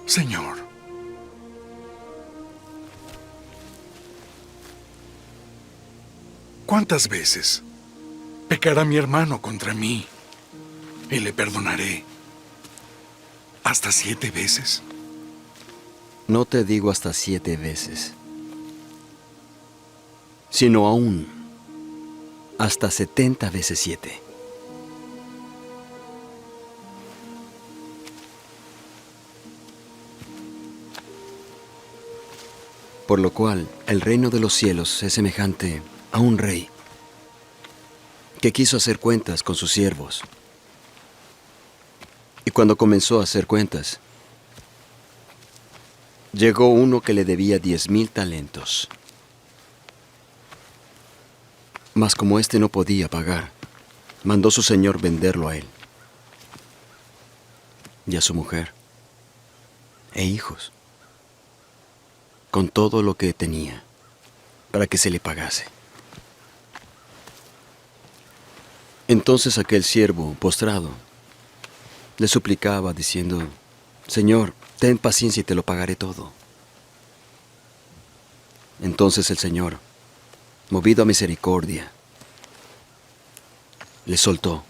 Señor, ¿cuántas veces pecará mi hermano contra mí y le perdonaré? ¿Hasta 7 veces? No te digo hasta 7 veces, sino aún hasta 70 veces 7. Por lo cual, el reino de los cielos es semejante a un rey que quiso hacer cuentas con sus siervos. Y cuando comenzó a hacer cuentas, llegó uno que le debía 10,000 talentos. Mas como éste no podía pagar, mandó su señor venderlo a él, y a su mujer, e hijos, con todo lo que tenía, para que se le pagase. Entonces aquel siervo, postrado, le suplicaba, diciendo: Señor, ten paciencia y te lo pagaré todo. Entonces el Señor, movido a misericordia, le soltó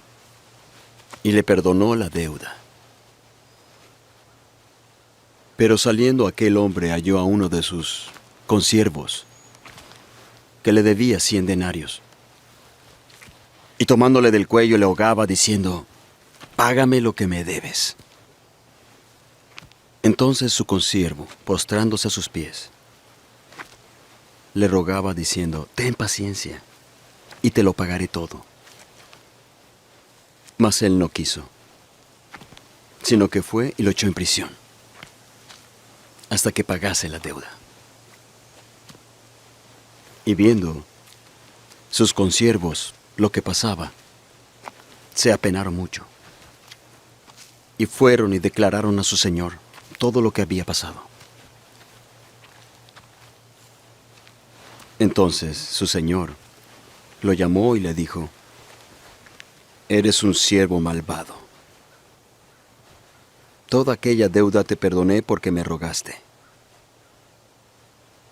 y le perdonó la deuda. Pero saliendo aquel hombre halló a uno de sus consiervos que le debía 100 denarios. Y tomándole del cuello le ahogaba diciendo: Págame lo que me debes. Entonces su consiervo, postrándose a sus pies, le rogaba diciendo: Ten paciencia y te lo pagaré todo. Mas él no quiso, sino que fue y lo echó en prisión hasta que pagase la deuda. Y viendo sus consiervos lo que pasaba, se apenaron mucho, y fueron y declararon a su señor todo lo que había pasado. Entonces su señor lo llamó y le dijo: Eres un siervo malvado. Toda aquella deuda te perdoné porque me rogaste.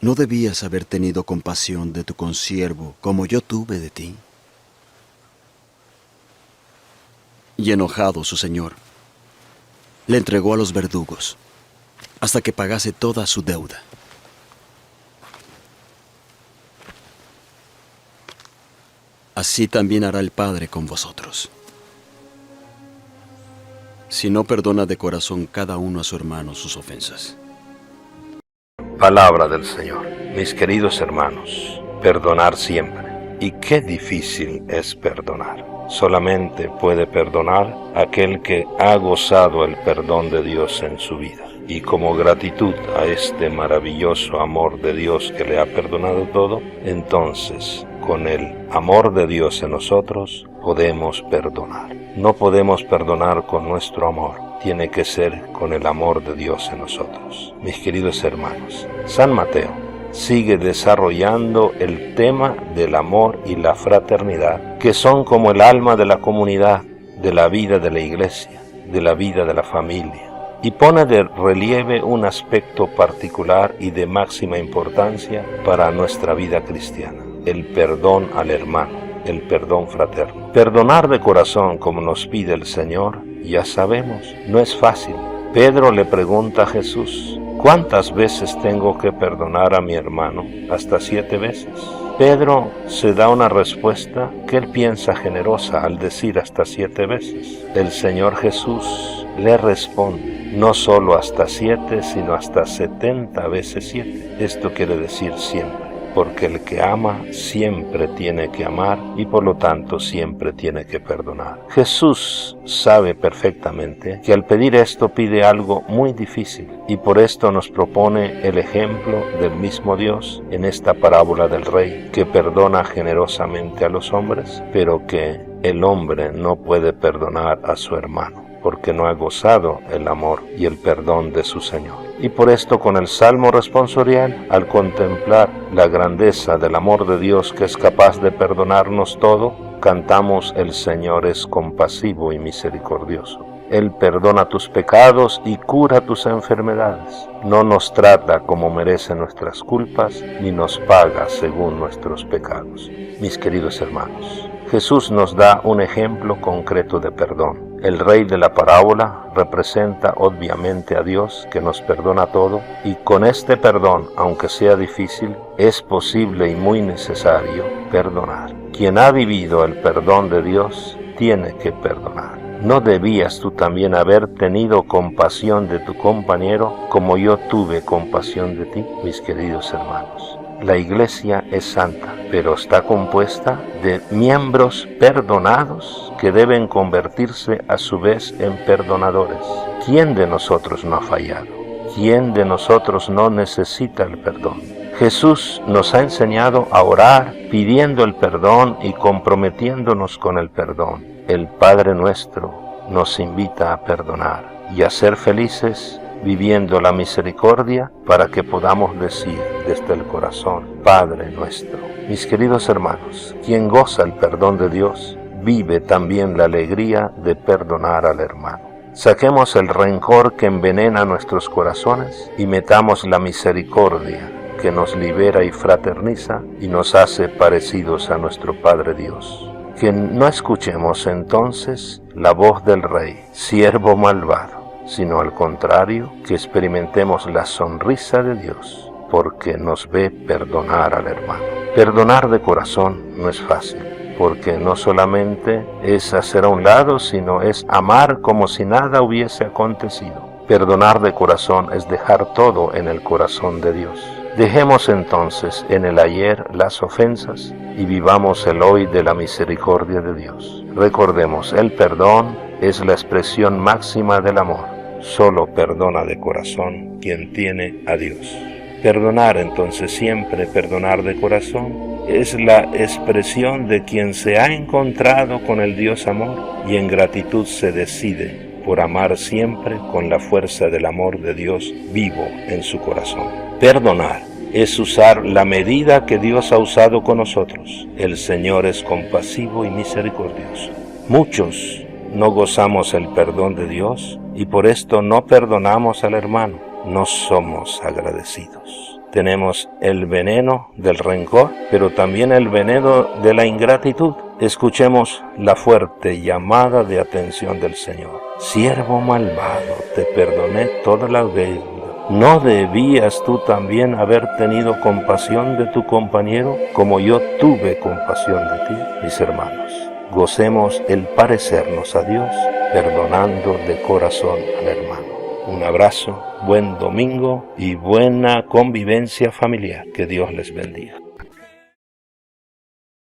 ¿No debías haber tenido compasión de tu consiervo como yo tuve de ti? Y enojado su señor, le entregó a los verdugos hasta que pagase toda su deuda. Así también hará el Padre con vosotros, si no perdona de corazón cada uno a su hermano sus ofensas. Palabra del Señor. Mis queridos hermanos, perdonar siempre. Y qué difícil es perdonar. Solamente puede perdonar aquel que ha gozado el perdón de Dios en su vida. Y como gratitud a este maravilloso amor de Dios que le ha perdonado todo, entonces, con el amor de Dios en nosotros, podemos perdonar. No podemos perdonar con nuestro amor, tiene que ser con el amor de Dios en nosotros. Mis queridos hermanos, San Mateo sigue desarrollando el tema del amor y la fraternidad, que son como el alma de la comunidad, de la vida de la iglesia, de la vida de la familia. Y pone de relieve un aspecto particular y de máxima importancia para nuestra vida cristiana: el perdón al hermano, el perdón fraterno. Perdonar de corazón como nos pide el Señor, ya sabemos, no es fácil. Pedro le pregunta a Jesús: ¿cuántas veces tengo que perdonar a mi hermano? ¿Hasta 7 veces? Pedro se da una respuesta que él piensa generosa al decir hasta 7 veces. El Señor Jesús le responde: no solo hasta 7, sino hasta 70 veces 7. Esto quiere decir siempre, porque el que ama siempre tiene que amar y por lo tanto siempre tiene que perdonar. Jesús sabe perfectamente que al pedir esto pide algo muy difícil y por esto nos propone el ejemplo del mismo Dios en esta parábola del rey que perdona generosamente a los hombres, pero que el hombre no puede perdonar a su hermano, porque no ha gozado el amor y el perdón de su Señor. Y por esto con el Salmo responsorial, al contemplar la grandeza del amor de Dios que es capaz de perdonarnos todo, cantamos: el Señor es compasivo y misericordioso. Él perdona tus pecados y cura tus enfermedades. No nos trata como merecen nuestras culpas, ni nos paga según nuestros pecados. Mis queridos hermanos, Jesús nos da un ejemplo concreto de perdón. El rey de la parábola representa obviamente a Dios, que nos perdona todo, y con este perdón, aunque sea difícil, es posible y muy necesario perdonar. Quien ha vivido el perdón de Dios tiene que perdonar. ¿No debías tú también haber tenido compasión de tu compañero como yo tuve compasión de ti, mis queridos hermanos? La Iglesia es santa, pero está compuesta de miembros perdonados que deben convertirse a su vez en perdonadores. ¿Quién de nosotros no ha fallado? ¿Quién de nosotros no necesita el perdón? Jesús nos ha enseñado a orar pidiendo el perdón y comprometiéndonos con el perdón. El Padre Nuestro nos invita a perdonar y a ser felices viviendo la misericordia para que podamos decir desde el corazón, Padre Nuestro. Mis queridos hermanos, quien goza el perdón de Dios, vive también la alegría de perdonar al hermano. Saquemos el rencor que envenena nuestros corazones y metamos la misericordia que nos libera y fraterniza y nos hace parecidos a nuestro Padre Dios. Que no escuchemos entonces la voz del rey, siervo malvado, sino al contrario, que experimentemos la sonrisa de Dios, porque nos ve perdonar al hermano. Perdonar de corazón no es fácil, porque no solamente es hacer a un lado, sino es amar como si nada hubiese acontecido. Perdonar de corazón es dejar todo en el corazón de Dios. Dejemos entonces en el ayer las ofensas y vivamos el hoy de la misericordia de Dios. Recordemos, el perdón es la expresión máxima del amor. Solo perdona de corazón quien tiene a Dios. Perdonar entonces siempre, perdonar de corazón, es la expresión de quien se ha encontrado con el Dios amor y en gratitud se decide por amar siempre con la fuerza del amor de Dios vivo en su corazón. Perdonar es usar la medida que Dios ha usado con nosotros. El Señor es compasivo y misericordioso. Muchos no gozamos el perdón de Dios y por esto no perdonamos al hermano. No somos agradecidos. Tenemos el veneno del rencor, pero también el veneno de la ingratitud. Escuchemos la fuerte llamada de atención del Señor. Siervo malvado, te perdoné toda la deuda. ¿No debías tú también haber tenido compasión de tu compañero como yo tuve compasión de ti? Mis hermanos, gocemos el parecernos a Dios, perdonando de corazón al hermano. Un abrazo, buen domingo y buena convivencia familiar. Que Dios les bendiga.